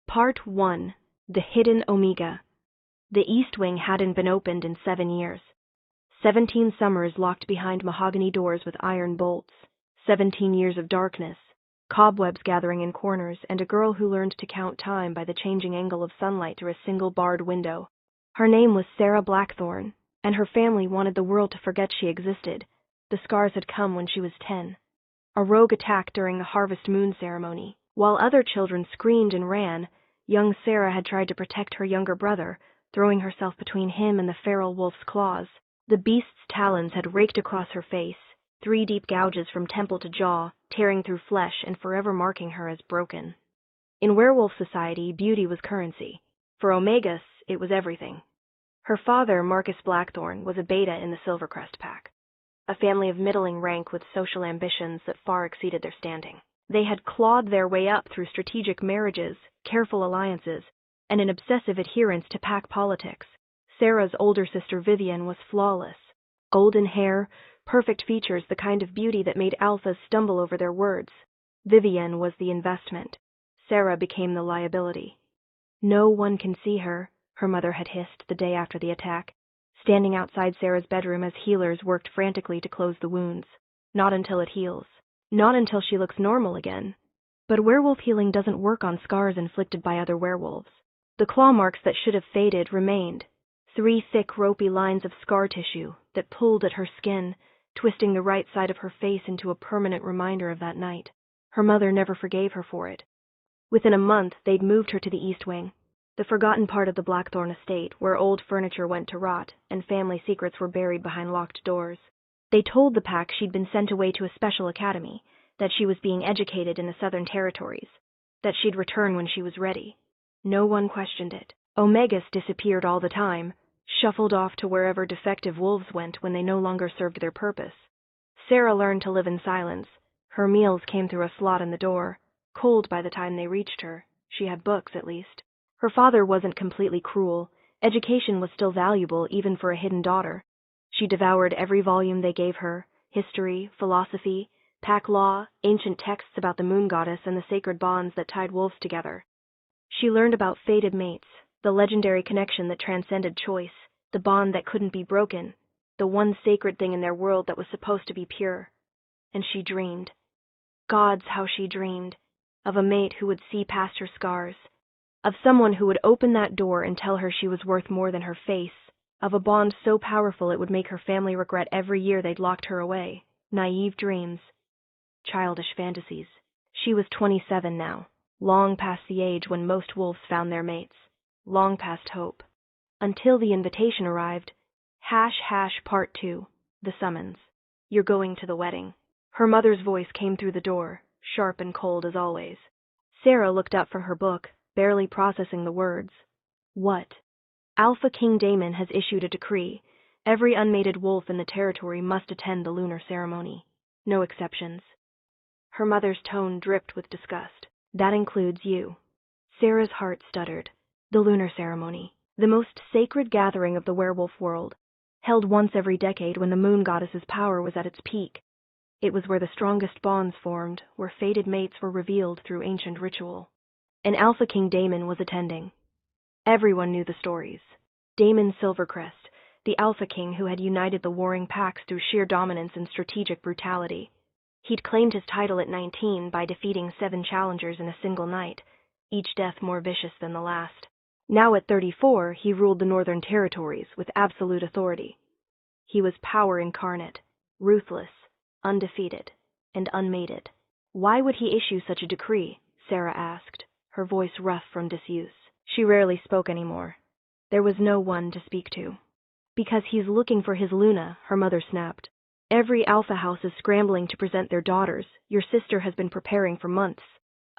Part 1. The Hidden Omega. The East Wing hadn't been opened in 7 years. 17 summers locked behind mahogany doors with iron bolts. 17 years of darkness, cobwebs gathering in corners, and a girl who learned to count time by the changing angle of sunlight through a single barred window. Her name was Sarah Blackthorne, and her family wanted the world to forget she existed. The scars had come when she was 10. A rogue attack during the Harvest Moon ceremony. While other children screamed and ran, young Sarah had tried to protect her younger brother, throwing herself between him and the feral wolf's claws. The beast's talons had raked across her face, 3 deep gouges from temple to jaw, tearing through flesh and forever marking her as broken. In werewolf society, beauty was currency. For Omegas, it was everything. Her father, Marcus Blackthorne, was a beta in the Silvercrest Pack, a family of middling rank with social ambitions that far exceeded their standing. They had clawed their way up through strategic marriages, careful alliances, and an obsessive adherence to pack politics. Sarah's older sister Vivian was flawless. Golden hair, perfect features, the kind of beauty that made alphas stumble over their words. Vivian was the investment. Sarah became the liability. "No one can see her," her mother had hissed the day after the attack, standing outside Sarah's bedroom as healers worked frantically to close the wounds. "Not until it heals. Not until she looks normal again." But werewolf healing doesn't work on scars inflicted by other werewolves. The claw marks that should have faded remained. 3 thick, ropey lines of scar tissue that pulled at her skin, twisting the right side of her face into a permanent reminder of that night. Her mother never forgave her for it. Within a month, they'd moved her to the East Wing, the forgotten part of the Blackthorne estate, where old furniture went to rot and family secrets were buried behind locked doors. They told the pack she'd been sent away to a special academy, that she was being educated in the Southern Territories, that she'd return when she was ready. No one questioned it. Omegas disappeared all the time, shuffled off to wherever defective wolves went when they no longer served their purpose. Sarah learned to live in silence. Her meals came through a slot in the door, cold by the time they reached her. She had books, at least. Her father wasn't completely cruel. Education was still valuable, even for a hidden daughter. She devoured every volume they gave her: history, philosophy, pack law, ancient texts about the moon goddess and the sacred bonds that tied wolves together. She learned about fated mates, the legendary connection that transcended choice, the bond that couldn't be broken, the one sacred thing in their world that was supposed to be pure. And she dreamed. Gods, how she dreamed. Of a mate who would see past her scars. Of someone who would open that door and tell her she was worth more than her face. Of a bond so powerful it would make her family regret every year they'd locked her away. Naive dreams. Childish fantasies. She was 27 now, long past the age when most wolves found their mates. Long past hope. Until the invitation arrived. Part 2. The summons. "You're going to the wedding." Her mother's voice came through the door, sharp and cold as always. Sarah looked up from her book, barely processing the words. "What?" "Alpha King Daemon has issued a decree. Every unmated wolf in the territory must attend the lunar ceremony. No exceptions." Her mother's tone dripped with disgust. "That includes you." Sarah's heart stuttered. The lunar ceremony, the most sacred gathering of the werewolf world, held once every decade when the moon goddess's power was at its peak. It was where the strongest bonds formed, where fated mates were revealed through ancient ritual. And Alpha King Daemon was attending. Everyone knew the stories. Daemon Silvercrest, the Alpha King who had united the warring packs through sheer dominance and strategic brutality. He'd claimed his title at 19 by defeating 7 challengers in a single night, each death more vicious than the last. Now at 34, he ruled the Northern Territories with absolute authority. He was power incarnate, ruthless, undefeated, and unmated. Why would he issue such a decree? Sarah asked, her voice rough from disuse. She rarely spoke anymore. There was no one to speak to. "Because he's looking for his Luna," her mother snapped. "Every alpha house is scrambling to present their daughters. Your sister has been preparing for months."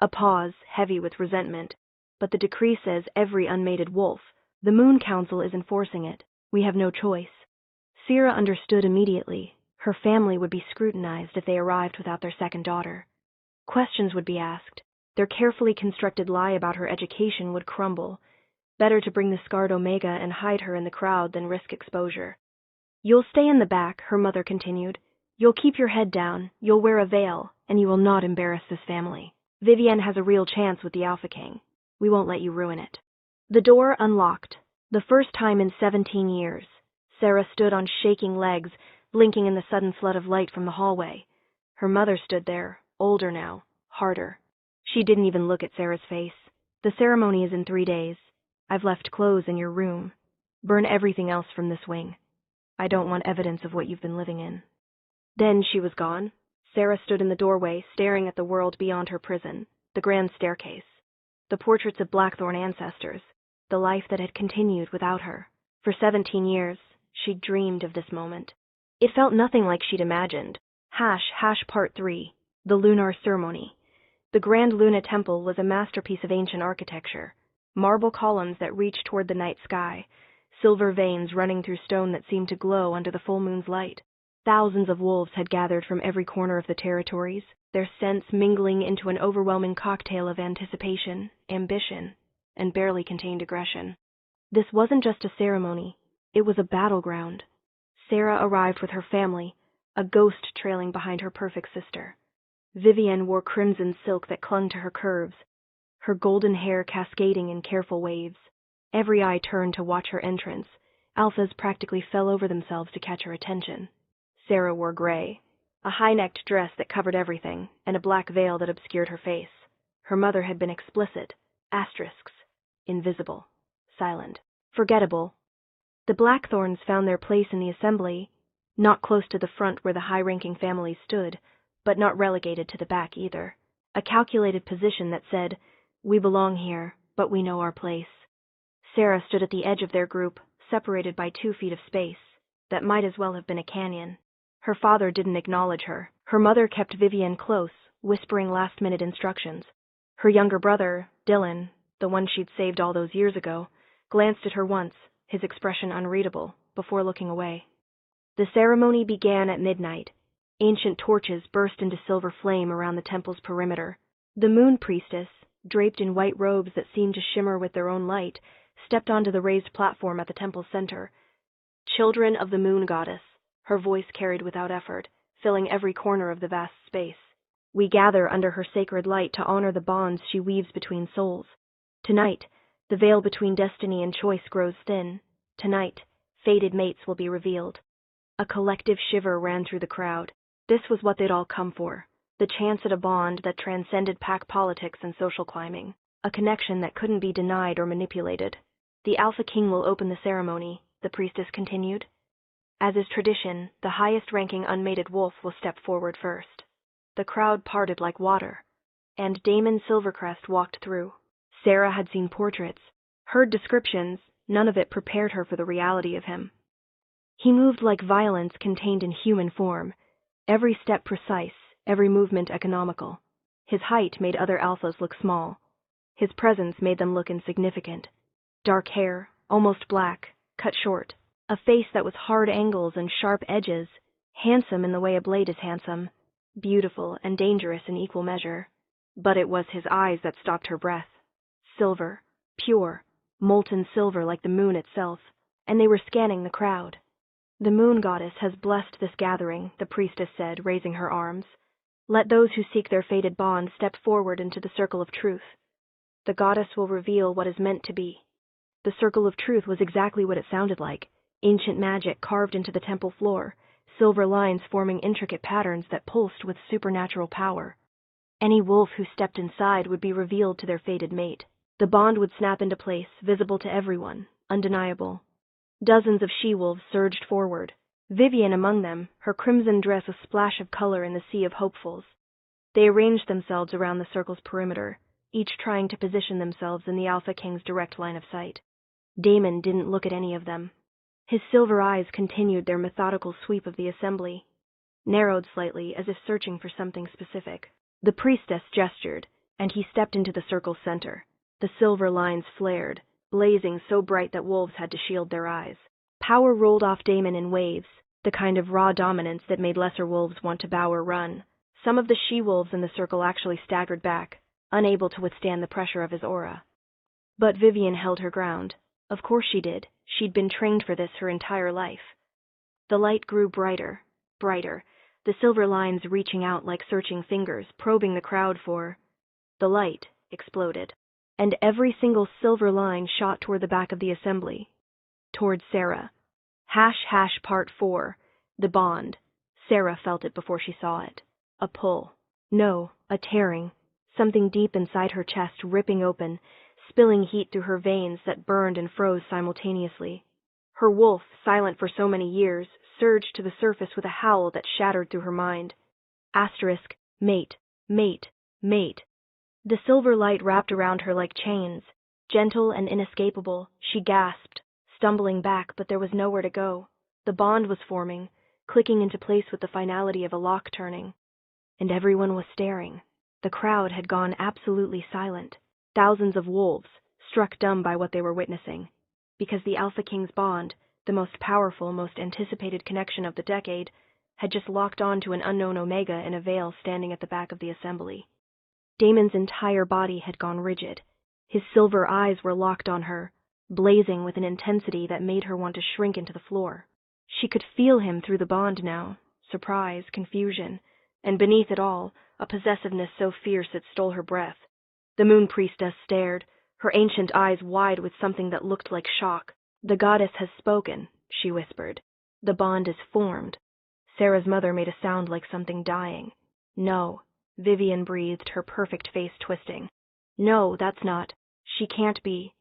A pause, heavy with resentment. "But the decree says every unmated wolf. The Moon Council is enforcing it. We have no choice." Sarah understood immediately. Her family would be scrutinized if they arrived without their second daughter. Questions would be asked. Their carefully constructed lie about her education would crumble. Better to bring the scarred Omega and hide her in the crowd than risk exposure. "You'll stay in the back," her mother continued. "You'll keep your head down, you'll wear a veil, and you will not embarrass this family. Vivian has a real chance with the Alpha King. We won't let you ruin it. The door unlocked. The first time in 17 years, Sarah stood on shaking legs, blinking in the sudden flood of light from the hallway. Her mother stood there, older now, harder. She didn't even look at Sarah's face. The ceremony is in 3 days. I've left clothes in your room. Burn everything else from this wing. I don't want evidence of what you've been living in. Then she was gone. Sarah stood in the doorway, staring at the world beyond her prison, the grand staircase, the portraits of Blackthorn ancestors, the life that had continued without her. For 17 years, she'd dreamed of this moment. It felt nothing like she'd imagined. Part 3. The Lunar Ceremony. The Grand Luna Temple was a masterpiece of ancient architecture. Marble columns that reached toward the night sky, silver veins running through stone that seemed to glow under the full moon's light. Thousands of wolves had gathered from every corner of the territories, their scents mingling into an overwhelming cocktail of anticipation, ambition, and barely contained aggression. This wasn't just a ceremony, it was a battleground. Sarah arrived with her family, a ghost trailing behind her perfect sister. Vivienne wore crimson silk that clung to her curves, her golden hair cascading in careful waves. Every eye turned to watch her entrance. Alphas practically fell over themselves to catch her attention. Sarah wore gray, a high-necked dress that covered everything, and a black veil that obscured her face. Her mother had been explicit, asterisks, invisible, silent, forgettable. The Blackthorns found their place in the assembly, not close to the front where the high-ranking families stood, but not relegated to the back either. A calculated position that said, "We belong here, but we know our place." Sarah stood at the edge of their group, separated by 2 feet of space. That might as well have been a canyon. Her father didn't acknowledge her. Her mother kept Vivienne close, whispering last-minute instructions. Her younger brother, Dylan, the one she'd saved all those years ago, glanced at her once, his expression unreadable, before looking away. The ceremony began at midnight. Ancient torches burst into silver flame around the temple's perimeter. The moon priestess, draped in white robes that seemed to shimmer with their own light, stepped onto the raised platform at the temple's center. "Children of the moon goddess," her voice carried without effort, filling every corner of the vast space. "We gather under her sacred light to honor the bonds she weaves between souls. Tonight, the veil between destiny and choice grows thin. Tonight, fated mates will be revealed." A collective shiver ran through the crowd. This was what they'd all come for, the chance at a bond that transcended pack politics and social climbing, a connection that couldn't be denied or manipulated. "The Alpha King will open the ceremony," the priestess continued. "As is tradition, the highest-ranking unmated wolf will step forward first." The crowd parted like water, and Damon Silvercrest walked through. Sarah had seen portraits, heard descriptions, none of it prepared her for the reality of him. He moved like violence contained in human form, every step precise, every movement economical. His height made other alphas look small. His presence made them look insignificant. Dark hair, almost black, cut short. A face that was hard angles and sharp edges, handsome in the way a blade is handsome, beautiful and dangerous in equal measure. But it was his eyes that stopped her breath. Silver, pure, molten silver like the moon itself, and they were scanning the crowd. "The moon goddess has blessed this gathering," the priestess said, raising her arms. "Let those who seek their fated bond step forward into the circle of truth. The goddess will reveal what is meant to be." The circle of truth was exactly what it sounded like. Ancient magic carved into the temple floor, silver lines forming intricate patterns that pulsed with supernatural power. Any wolf who stepped inside would be revealed to their fated mate. The bond would snap into place, visible to everyone, undeniable. Dozens of she-wolves surged forward, Vivienne among them, her crimson dress a splash of color in the sea of hopefuls. They arranged themselves around the circle's perimeter, each trying to position themselves in the Alpha King's direct line of sight. Damon didn't look at any of them. His silver eyes continued their methodical sweep of the assembly, narrowed slightly as if searching for something specific. The priestess gestured, and he stepped into the circle's center. The silver lines flared, blazing so bright that wolves had to shield their eyes. Power rolled off Damon in waves, the kind of raw dominance that made lesser wolves want to bow or run. Some of the she-wolves in the circle actually staggered back, unable to withstand the pressure of his aura. But Vivienne held her ground. Of course she did. She'd been trained for this her entire life. The light grew brighter, brighter, the silver lines reaching out like searching fingers, probing the crowd for... The light exploded. and every single silver line shot toward the back of the assembly. Toward Sarah. Part 4. The bond. Sarah felt it before she saw it. A pull. No, a tearing. Something deep inside her chest ripping open, spilling heat through her veins that burned and froze simultaneously. Her wolf, silent for so many years, surged to the surface with a howl that shattered through her mind. Asterisk, mate, mate, mate. The silver light wrapped around her like chains. Gentle and inescapable, she gasped, stumbling back, but there was nowhere to go. The bond was forming, clicking into place with the finality of a lock turning. And everyone was staring. The crowd had gone absolutely silent. Thousands of wolves, struck dumb by what they were witnessing. Because the Alpha King's bond, the most powerful, most anticipated connection of the decade, had just locked on to an unknown Omega in a veil standing at the back of the assembly. Damon's entire body had gone rigid. His silver eyes were locked on her, blazing with an intensity that made her want to shrink into the floor. She could feel him through the bond now, surprise, confusion, and beneath it all, a possessiveness so fierce it stole her breath. The moon priestess stared, her ancient eyes wide with something that looked like shock. "The goddess has spoken," she whispered. "The bond is formed." Sarah's mother made a sound like something dying. "No," Vivian breathed, her perfect face twisting. "No, that's not. She can't be."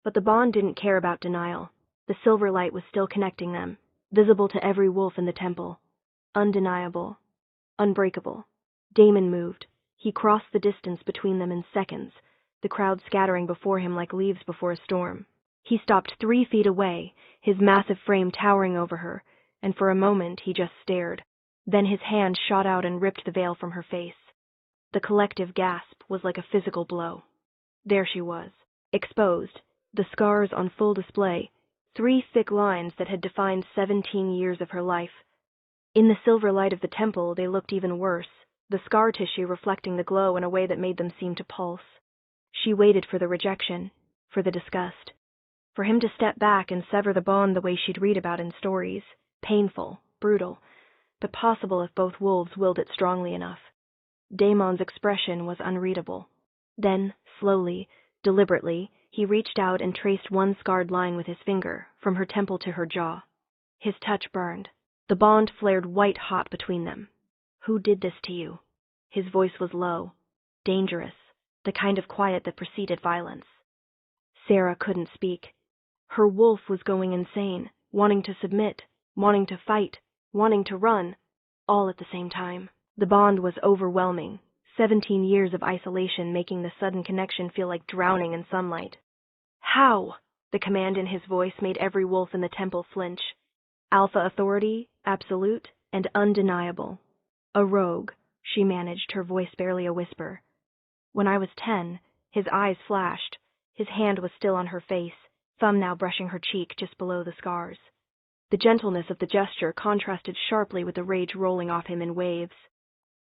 But the bond didn't care about denial. The silver light was still connecting them, visible to every wolf in the temple. Undeniable. Unbreakable. Damon moved. He crossed the distance between them in seconds, the crowd scattering before him like leaves before a storm. He stopped 3 feet away, his massive frame towering over her, and for a moment he just stared. Then his hand shot out and ripped the veil from her face. The collective gasp was like a physical blow. There she was, exposed, the scars on full display, 3 thick lines that had defined 17 years of her life. In the silver light of the temple, they looked even worse, the scar tissue reflecting the glow in a way that made them seem to pulse. She waited for the rejection, for the disgust, for him to step back and sever the bond the way she'd read about in stories, painful, brutal, but possible if both wolves willed it strongly enough. Damon's expression was unreadable. Then, slowly, deliberately, he reached out and traced one scarred line with his finger, from her temple to her jaw. His touch burned. The bond flared white-hot between them. "Who did this to you?" His voice was low, dangerous, the kind of quiet that preceded violence. Sarah couldn't speak. Her wolf was going insane, wanting to submit, wanting to fight, wanting to run, all at the same time. The bond was overwhelming, 17 years of isolation making the sudden connection feel like drowning in sunlight. "How?" The command in his voice made every wolf in the temple flinch. Alpha authority, absolute, and undeniable. "A rogue," she managed, her voice barely a whisper. "When I was 10, his eyes flashed. His hand was still on her face, thumb now brushing her cheek just below the scars. The gentleness of the gesture contrasted sharply with the rage rolling off him in waves.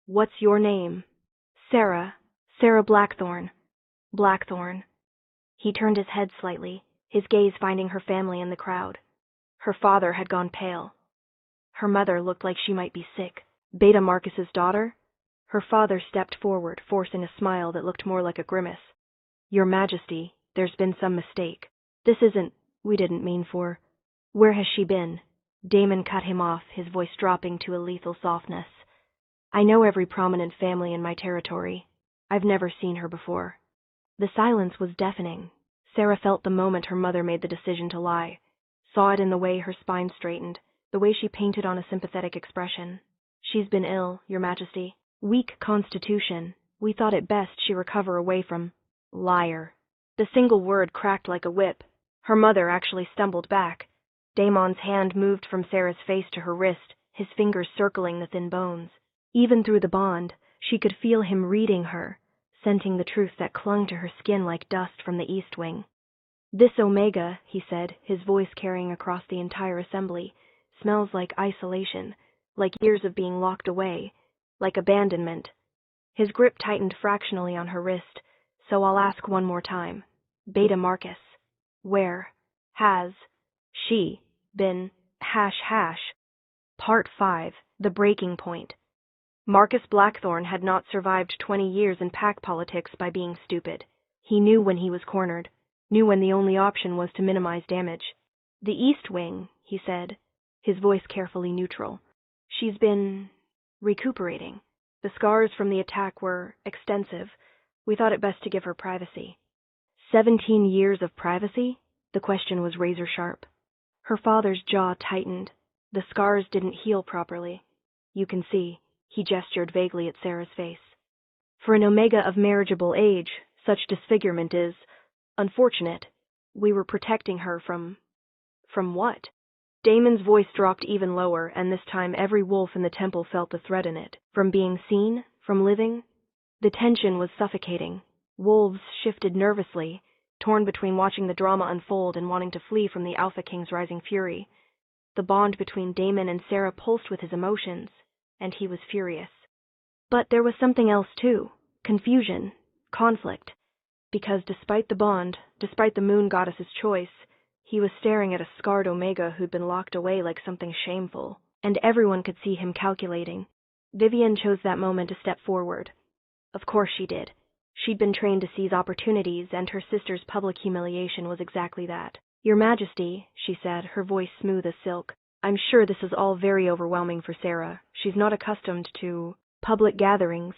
"What's your name?" "Sarah. Sarah Blackthorn." "Blackthorn." He turned his head slightly, his gaze finding her family in the crowd. Her father had gone pale. Her mother looked like she might be sick. Beta Marcus's daughter? Her father stepped forward, forcing a smile that looked more like a grimace. "Your Majesty, there's been some mistake. This isn't, we didn't mean for." "Where has she been?" Damon cut him off, his voice dropping to a lethal softness. "I know every prominent family in my territory. I've never seen her before." The silence was deafening. Sarah felt the moment her mother made the decision to lie, saw it in the way her spine straightened, the way she painted on a sympathetic expression. "She's been ill, Your Majesty. Weak constitution. We thought it best she recover away from—" "Liar." The single word cracked like a whip. Her mother actually stumbled back. Damon's hand moved from Sarah's face to her wrist, his fingers circling the thin bones. Even through the bond, she could feel him reading her, scenting the truth that clung to her skin like dust from the East Wing. "This Omega," he said, his voice carrying across the entire assembly, "smells like isolation, like years of being locked away, like abandonment." His grip tightened fractionally on her wrist, "So I'll ask one more time. Beta Marcus. Where has she been? Part 5. The Breaking Point. Marcus Blackthorn had not survived 20 years in pack politics by being stupid. He knew when he was cornered, knew when the only option was to minimize damage. "The East Wing," he said, his voice carefully neutral. "She's been recuperating. The scars from the attack were extensive. We thought it best to give her privacy." 17 years of privacy? The question was razor sharp. Her father's jaw tightened. The scars didn't heal properly. "You can see," he gestured vaguely at Sarah's face. "For an Omega of marriageable age, such disfigurement is unfortunate. We were protecting her from what?" Damon's voice dropped even lower, and this time every wolf in the temple felt the threat in it. From being seen? From living? The tension was suffocating. Wolves shifted nervously, torn between watching the drama unfold and wanting to flee from the Alpha King's rising fury. The bond between Damon and Sarah pulsed with his emotions, and he was furious. But there was something else too. Confusion. Conflict. Because despite the bond, despite the moon goddess's choice, he was staring at a scarred Omega who'd been locked away like something shameful, and everyone could see him calculating. Vivian chose that moment to step forward. Of course she did. She'd been trained to seize opportunities, and her sister's public humiliation was exactly that. "Your Majesty," she said, her voice smooth as silk, "I'm sure this is all very overwhelming for Sarah. She's not accustomed to public gatherings."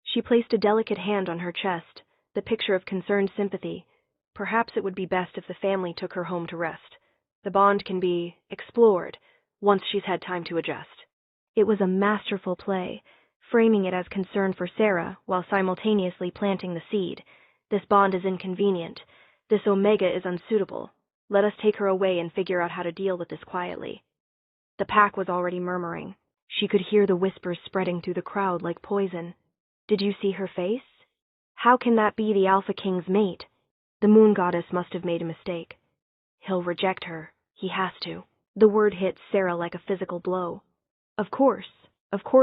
She placed a delicate hand on her chest, the picture of concerned sympathy. "Perhaps it would be best if the family took her home to rest. The bond can be explored once she's had time to adjust." It was a masterful play, framing it as concern for Sarah while simultaneously planting the seed. This bond is inconvenient. This Omega is unsuitable. Let us take her away and figure out how to deal with this quietly. The pack was already murmuring. She could hear the whispers spreading through the crowd like poison. "Did you see her face? How can that be the Alpha King's mate? The moon goddess must have made a mistake. He'll reject her. He has to." The word hit Sarah like a physical blow. Of course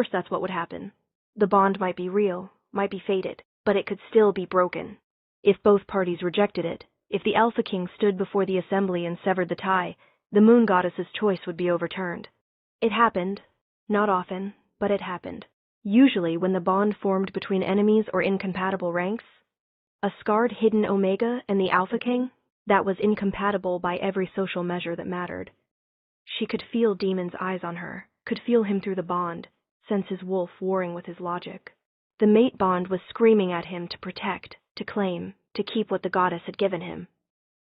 that's what would happen. The bond might be real, might be fated, but it could still be broken. If both parties rejected it, if the Alpha King stood before the assembly and severed the tie, the moon goddess's choice would be overturned. It happened. Not often, but it happened. Usually when the bond formed between enemies or incompatible ranks. A scarred hidden Omega and the Alpha King? That was incompatible by every social measure that mattered. She could feel Damon's eyes on her, could feel him through the bond, sense his wolf warring with his logic. The mate bond was screaming at him to protect, to claim, to keep what the goddess had given him.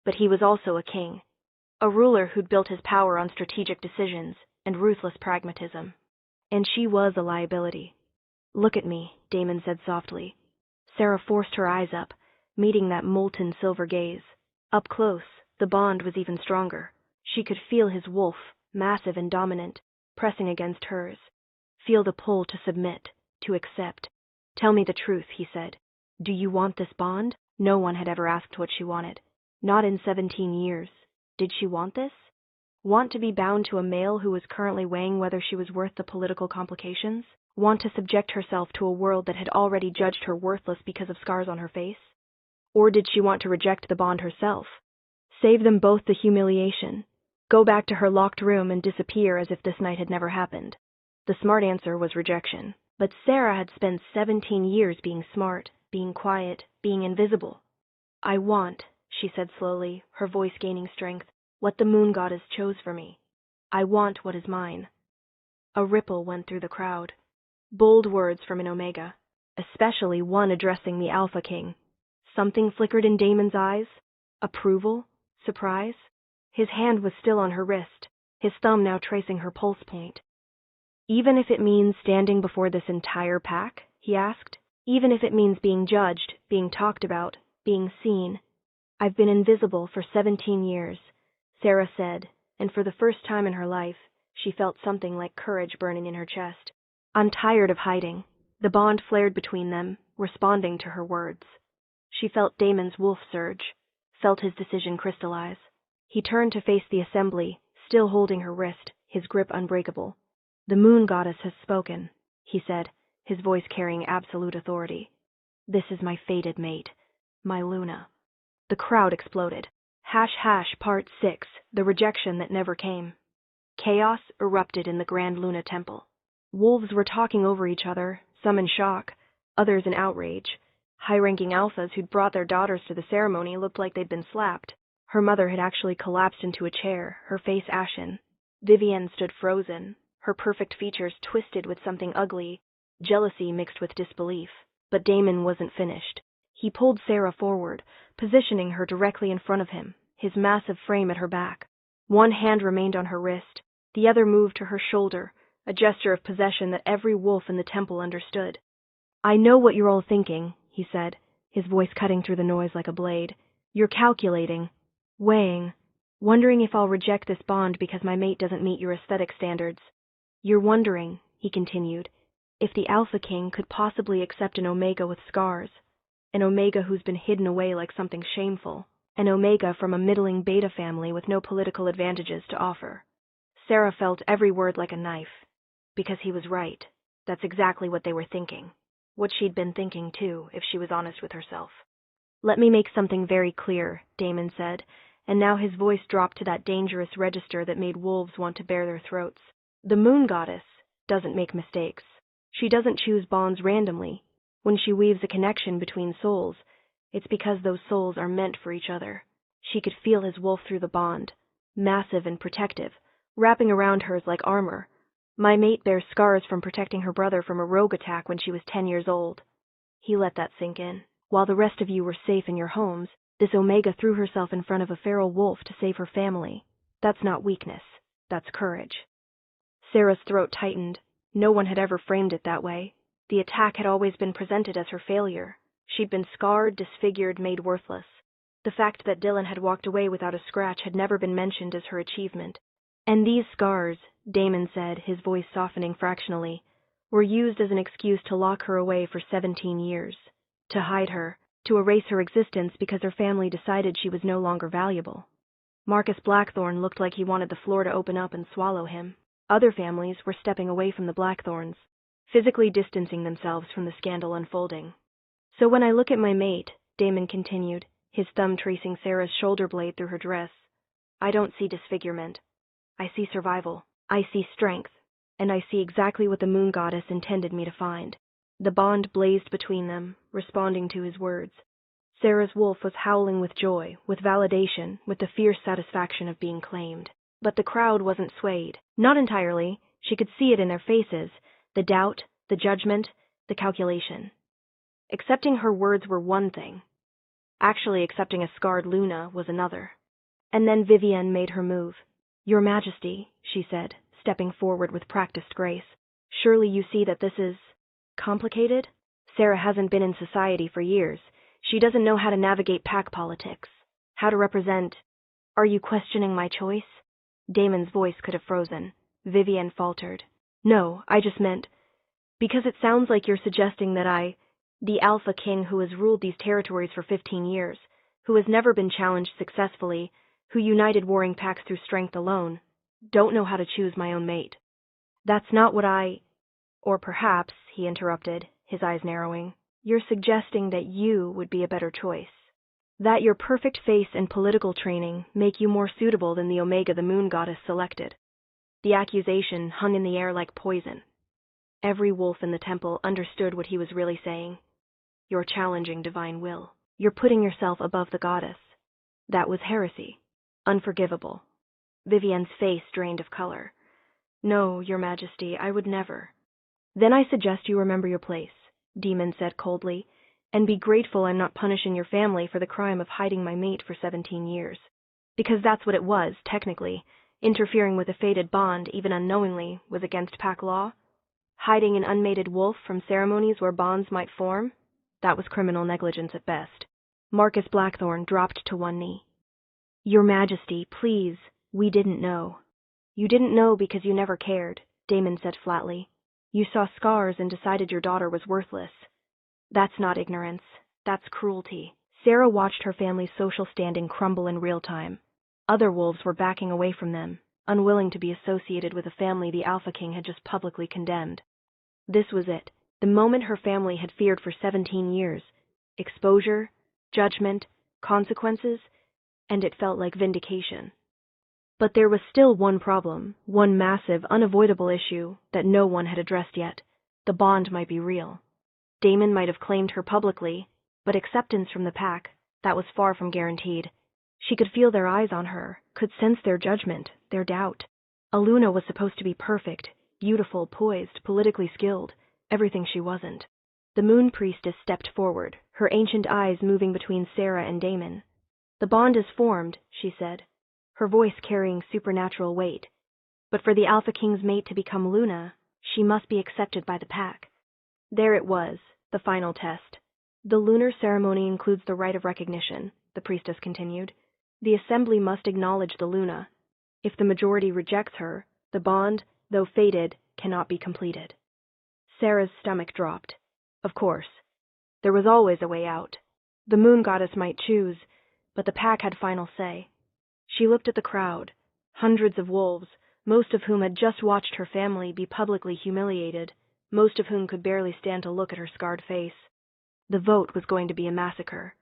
But he was also a king, a ruler who'd built his power on strategic decisions and ruthless pragmatism. And she was a liability. "Look at me," Damon said softly. Sarah forced her eyes up, meeting that molten silver gaze. Up close, the bond was even stronger. She could feel his wolf, massive and dominant, pressing against hers. Feel the pull to submit, to accept. "Tell me the truth," he said. "Do you want this bond?" No one had ever asked what she wanted. Not in 17 years. Did she want this? Want to be bound to a male who was currently weighing whether she was worth the political complications? Want to subject herself to a world that had already judged her worthless because of scars on her face? Or did she want to reject the bond herself? Save them both the humiliation. Go back to her locked room and disappear as if this night had never happened. The smart answer was rejection. But Sarah had spent 17 years being smart, being quiet, being invisible. "I want," she said slowly, her voice gaining strength, "what the moon goddess chose for me. I want what is mine." A ripple went through the crowd. Bold words from an Omega, especially one addressing the Alpha King. Something flickered in Damon's eyes. Approval? Surprise? His hand was still on her wrist, his thumb now tracing her pulse point. "Even if it means standing before this entire pack?" he asked. "Even if it means being judged, being talked about, being seen?" "I've been invisible for 17 years," Sarah said, and for the first time in her life, she felt something like courage burning in her chest. "I'm tired of hiding." The bond flared between them, responding to her words. She felt Damon's wolf surge, felt his decision crystallize. He turned to face the assembly, still holding her wrist, his grip unbreakable. "The moon goddess has spoken," he said, his voice carrying absolute authority. "This is my fated mate, my Luna." The crowd exploded. Part 6, The Rejection That Never Came. Chaos erupted in the Grand Luna Temple. Wolves were talking over each other, some in shock, others in outrage. High-ranking alphas who'd brought their daughters to the ceremony looked like they'd been slapped. Her mother had actually collapsed into a chair, her face ashen. Vivienne stood frozen, her perfect features twisted with something ugly, jealousy mixed with disbelief. But Damon wasn't finished. He pulled Sarah forward, positioning her directly in front of him, his massive frame at her back. One hand remained on her wrist, the other moved to her shoulder, a gesture of possession that every wolf in the temple understood. "I know what you're all thinking," he said, his voice cutting through the noise like a blade. "You're calculating, weighing, wondering if I'll reject this bond because my mate doesn't meet your aesthetic standards. You're wondering," he continued, "if the Alpha King could possibly accept an Omega with scars, an Omega who's been hidden away like something shameful, an Omega from a middling Beta family with no political advantages to offer." Sarah felt every word like a knife. Because he was right. That's exactly what they were thinking. What she'd been thinking, too, if she was honest with herself. "Let me make something very clear," Damon said, and now his voice dropped to that dangerous register that made wolves want to bare their throats. "The Moon Goddess doesn't make mistakes. She doesn't choose bonds randomly. When she weaves a connection between souls, it's because those souls are meant for each other." She could feel his wolf through the bond, massive and protective, wrapping around hers like armor. "My mate bears scars from protecting her brother from a rogue attack when she was 10 years old." He let that sink in. "While the rest of you were safe in your homes, this Omega threw herself in front of a feral wolf to save her family. That's not weakness. That's courage." Sarah's throat tightened. No one had ever framed it that way. The attack had always been presented as her failure. She'd been scarred, disfigured, made worthless. The fact that Dylan had walked away without a scratch had never been mentioned as her achievement. And these scars, Damon said, his voice softening fractionally, were used as an excuse to lock her away for 17 years. To hide her, to erase her existence because her family decided she was no longer valuable. Marcus Blackthorn looked like he wanted the floor to open up and swallow him. Other families were stepping away from the Blackthorns, physically distancing themselves from the scandal unfolding. "So when I look at my mate," Damon continued, his thumb tracing Sarah's shoulder blade through her dress, "I don't see disfigurement. I see survival. I see strength. And I see exactly what the Moon Goddess intended me to find." The bond blazed between them, responding to his words. Sarah's wolf was howling with joy, with validation, with the fierce satisfaction of being claimed. But the crowd wasn't swayed. Not entirely. She could see it in their faces, the doubt, the judgment, the calculation. Accepting her words were one thing. Actually accepting a scarred Luna was another. And then Vivienne made her move. "Your Majesty," she said, stepping forward with practiced grace, "surely you see that this is complicated? Sarah hasn't been in society for years. She doesn't know how to navigate pack politics, how to represent. Are you questioning my choice?" Damon's voice could have frozen. Vivienne faltered. "No, I just meant, because it sounds like you're suggesting that the Alpha King who has ruled these territories for 15 years, who has never been challenged successfully, who united warring packs through strength alone, don't know how to choose my own mate." "That's not what I—" "Or perhaps," he interrupted, his eyes narrowing, "you're suggesting that you would be a better choice. That your perfect face and political training make you more suitable than the Omega the Moon Goddess selected." The accusation hung in the air like poison. Every wolf in the temple understood what he was really saying. You're challenging divine will. You're putting yourself above the goddess. That was heresy. Unforgivable. Vivienne's face drained of color. "No, Your Majesty, I would never." "Then I suggest you remember your place," Demon said coldly, "and be grateful I'm not punishing your family for the crime of hiding my mate for 17 years. Because that's what it was, technically. Interfering with a fated bond, even unknowingly, was against pack law. Hiding an unmated wolf from ceremonies where bonds might form? That was criminal negligence at best." Marcus Blackthorn dropped to one knee. "Your Majesty, please, we didn't know." "You didn't know because you never cared," Damon said flatly. "You saw scars and decided your daughter was worthless. That's not ignorance. That's cruelty." Sarah watched her family's social standing crumble in real time. Other wolves were backing away from them, unwilling to be associated with a family the Alpha King had just publicly condemned. This was it, the moment her family had feared for 17 years. Exposure, judgment, consequences, and it felt like vindication. But there was still one problem, one massive, unavoidable issue that no one had addressed yet. The bond might be real. Damon might have claimed her publicly, But acceptance from the pack, that was far from guaranteed. She could feel their eyes on her, could sense their judgment, their doubt. Aluna was supposed to be perfect, beautiful, poised, politically skilled, everything she wasn't. The moon priestess stepped forward, her ancient eyes moving between Sarah and Damon. "The bond is formed," she said, her voice carrying supernatural weight. "But for the Alpha King's mate to become Luna, she must be accepted by the pack." There it was, the final test. "The lunar ceremony includes the rite of recognition," the priestess continued. "The assembly must acknowledge the Luna. If the majority rejects her, the bond, though fated, cannot be completed." Sarah's stomach dropped. Of course. There was always a way out. The moon goddess might choose, but the pack had final say. She looked at the crowd, hundreds of wolves, most of whom had just watched her family be publicly humiliated, most of whom could barely stand to look at her scarred face. The vote was going to be a massacre.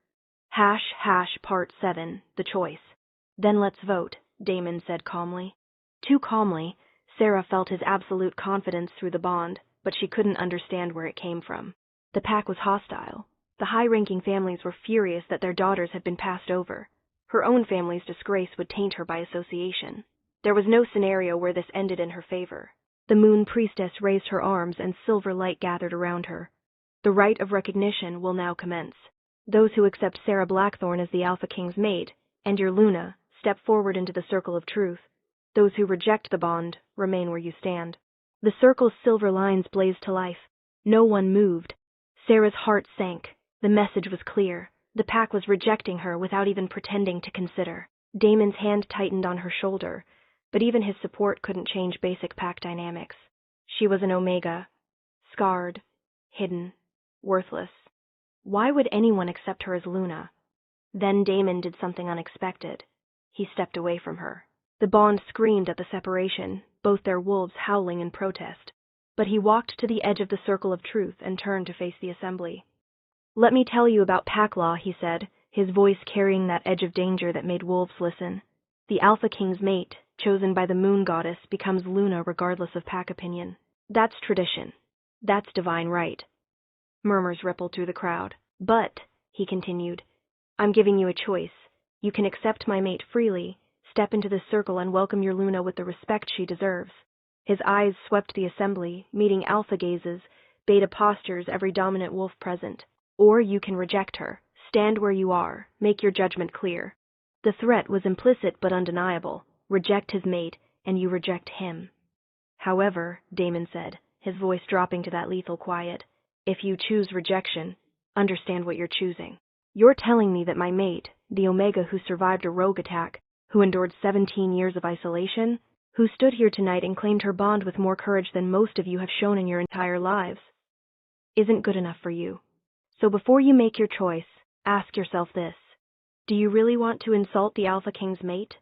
Part 7, the choice. "Then let's vote," Damon said calmly. Too calmly, Sarah felt his absolute confidence through the bond, but she couldn't understand where it came from. The pack was hostile. The high-ranking families were furious that their daughters had been passed over. Her own family's disgrace would taint her by association. There was no scenario where this ended in her favor. The moon priestess raised her arms and silver light gathered around her. "The rite of recognition will now commence. Those who accept Sarah Blackthorne as the Alpha King's mate, and your Luna, step forward into the circle of truth. Those who reject the bond, remain where you stand." The circle's silver lines blazed to life. No one moved. Sarah's heart sank. The message was clear. The pack was rejecting her without even pretending to consider. Damon's hand tightened on her shoulder, but even his support couldn't change basic pack dynamics. She was an Omega. Scarred. Hidden. Worthless. Why would anyone accept her as Luna? Then Damon did something unexpected. He stepped away from her. The bond screamed at the separation, both their wolves howling in protest. But he walked to the edge of the circle of truth and turned to face the assembly. "Let me tell you about pack law," he said, his voice carrying that edge of danger that made wolves listen. "The Alpha King's mate, chosen by the moon goddess, becomes Luna regardless of pack opinion. That's tradition. That's divine right." Murmurs rippled through the crowd. "But," he continued, "I'm giving you a choice. You can accept my mate freely, step into this circle and welcome your Luna with the respect she deserves." His eyes swept the assembly, meeting alpha gazes, beta postures every dominant wolf present. "Or you can reject her. Stand where you are. Make your judgment clear." The threat was implicit but undeniable. Reject his mate, and you reject him. "However," Damon said, his voice dropping to that lethal quiet, "if you choose rejection, understand what you're choosing. You're telling me that my mate, the Omega who survived a rogue attack, who endured 17 years of isolation, who stood here tonight and claimed her bond with more courage than most of you have shown in your entire lives, isn't good enough for you. So before you make your choice, ask yourself this. Do you really want to insult the Alpha King's mate?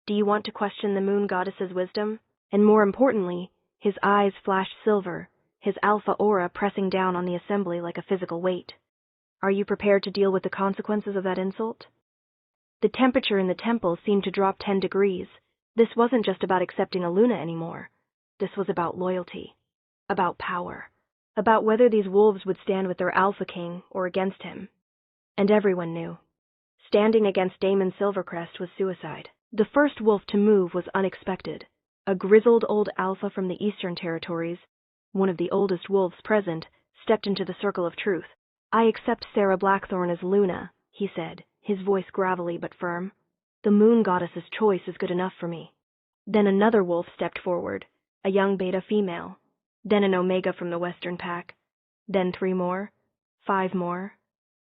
Do you want to question the moon goddess's wisdom? And more importantly," his eyes flashed silver, his alpha aura pressing down on the assembly like a physical weight, "are you prepared to deal with the consequences of that insult?" The temperature in the temple seemed to drop 10 degrees. This wasn't just about accepting a Luna anymore. This was about loyalty, about power, about whether these wolves would stand with their Alpha King or against him. And everyone knew. Standing against Damon Silvercrest was suicide. The first wolf to move was unexpected. A grizzled old alpha from the Eastern Territories, one of the oldest wolves present, stepped into the circle of truth. "I accept Sarah Blackthorne as Luna," he said, his voice gravelly but firm. "The moon goddess's choice is good enough for me." Then another wolf stepped forward, a young beta female. Then an Omega from the Western pack. Then 3 more, 5 more,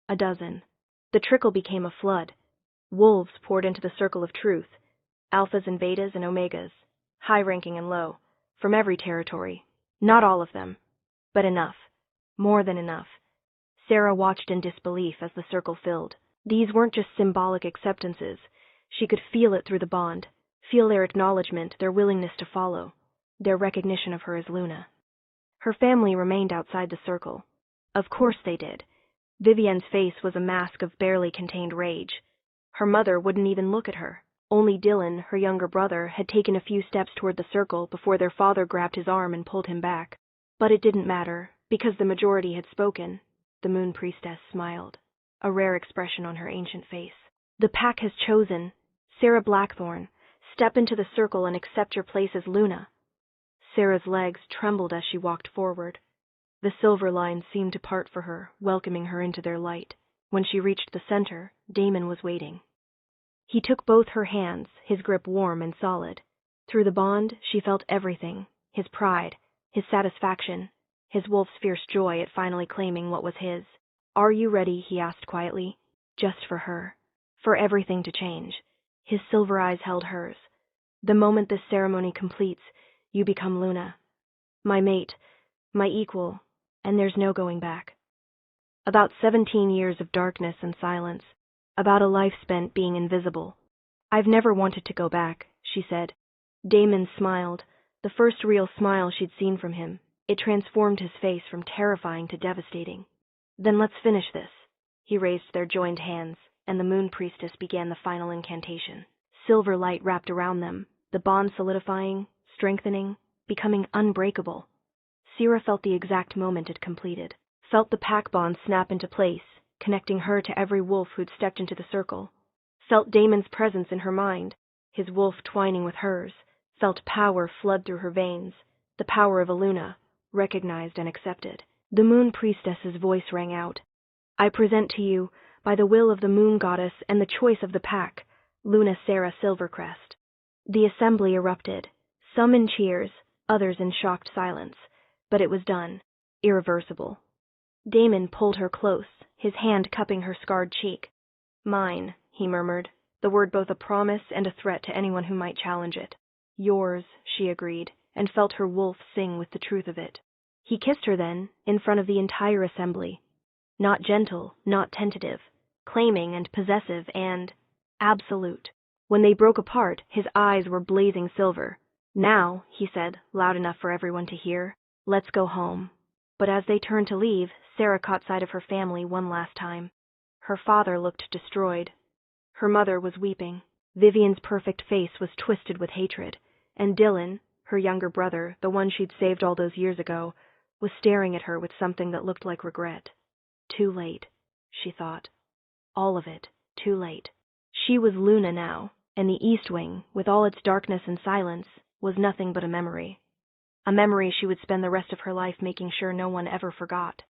a dozen. The trickle became a flood. Wolves poured into the circle of truth, alphas and betas and Omegas, high-ranking and low, from every territory. Not all of them, but enough, more than enough. Sarah watched in disbelief as the circle filled. These weren't just symbolic acceptances. She could feel it through the bond, feel their acknowledgement, their willingness to follow, their recognition of her as Luna. Her family remained outside the circle. Of course they did. Vivienne's face was a mask of barely contained rage. Her mother wouldn't even look at her. Only Dylan, her younger brother, had taken a few steps toward the circle before their father grabbed his arm and pulled him back. But it didn't matter, because the majority had spoken. The moon priestess smiled. a rare expression on her ancient face. The pack has chosen. Sarah Blackthorne, step into the circle and accept your place as Luna. Sarah's legs trembled as she walked forward. The silver lines seemed to part for her, welcoming her into their light. When she reached the center, Damon was waiting. He took both her hands, his grip warm and solid. Through the bond, she felt everything, his pride, his satisfaction, his wolf's fierce joy at finally claiming what was his. "Are you ready?" he asked quietly. "Just for her. For everything to change." His silver eyes held hers. "The moment this ceremony completes, you become Luna. My mate, my equal, and there's no going back." About 17 years of darkness and silence. About a life spent being invisible. "I've never wanted to go back," she said. Damon smiled, the first real smile she'd seen from him. It transformed his face from terrifying to devastating. "Then let's finish this." He raised their joined hands, and the moon priestess began the final incantation. Silver light wrapped around them, the bond solidifying, strengthening, becoming unbreakable. Sierra felt the exact moment it completed, felt the pack bond snap into place, connecting her to every wolf who'd stepped into the circle, felt Damon's presence in her mind, his wolf twining with hers, felt power flood through her veins, the power of a Luna, recognized and accepted. The moon priestess's voice rang out. "I present to you, by the will of the moon goddess and the choice of the pack, Luna Sarah Silvercrest." The assembly erupted, some in cheers, others in shocked silence, but it was done, irreversible. Damon pulled her close, his hand cupping her scarred cheek. "Mine," he murmured, the word both a promise and a threat to anyone who might challenge it. "Yours," she agreed, and felt her wolf sing with the truth of it. He kissed her then, in front of the entire assembly. Not gentle, not tentative, claiming and possessive and absolute. When they broke apart, his eyes were blazing silver. "Now," he said, loud enough for everyone to hear, "let's go home." But as they turned to leave, Sarah caught sight of her family one last time. Her father looked destroyed. Her mother was weeping. Vivian's perfect face was twisted with hatred, and Dylan, her younger brother, the one she'd saved all those years ago, was staring at her with something that looked like regret. Too late, she thought. All of it, too late. She was Luna now, and the East Wing, with all its darkness and silence, was nothing but a memory. A memory she would spend the rest of her life making sure no one ever forgot.